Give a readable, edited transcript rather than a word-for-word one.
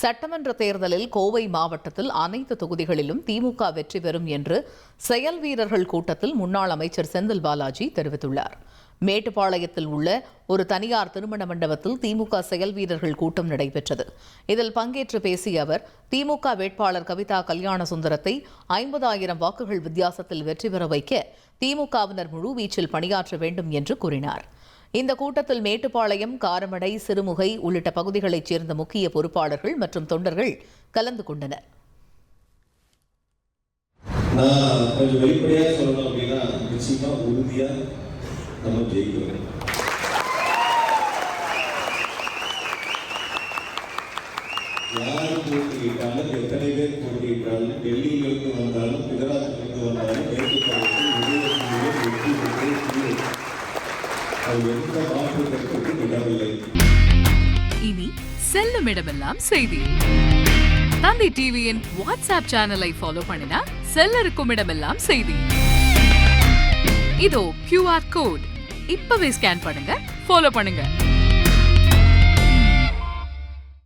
சட்டமன்ற தேர்தலில் கோவை மாவட்டத்தில் அனைத்து தொகுதிகளிலும் திமுக வெற்றி பெறும் என்று செயல் வீரர்கள் கூட்டத்தில் முன்னாள் அமைச்சர் செந்தில் பாலாஜி தெரிவித்துள்ளார். மேட்டுப்பாளையத்தில் உள்ள ஒரு தனியார் திருமண மண்டபத்தில் திமுக செயல் வீரர்கள் கூட்டம் நடைபெற்றது. இதில் பங்கேற்று பேசிய அவர், திமுக வேட்பாளர் கவிதா கல்யாண சுந்தரத்தை 50,000 வாக்குகள் வித்தியாசத்தில் வெற்றி பெற வைக்க திமுகவினர் முழுவீச்சில் பணியாற்ற வேண்டும் என்று கூறினார். இந்த கூட்டத்தில் மேட்டுப்பாளையம், காரமடை, சிறுமுகை உள்ளிட்ட பகுதிகளைச் சேர்ந்த முக்கிய பொறுப்பாளர்கள் மற்றும் தொண்டர்கள் கலந்து கொண்டனர். நான் கொஞ்சம் வெளிப்படையா சொல்லணும் அப்படின்னா, நிச்சயமா உறுதியா நம்ம ஜெயிக்கிறோம். யார் போட்டியிட்டாலும், எத்தனை பேர் போட்டியிட்டாலும், டெல்லியிலிருந்து வந்தாலும், குஜராத்திலிருந்து வந்தாலும், இனி செல்லும் இடமெல்லாம் செய்தி. தந்தி டிவியின் வாட்ஸ்அப் சேனலை ஃபாலோ பண்ணினா செல்லருக்கும் இடமெல்லாம் செய்தி. இதோ QR கோட் இப்பவே ஸ்கேன் பண்ணுங்க, ஃபாலோ பண்ணுங்க.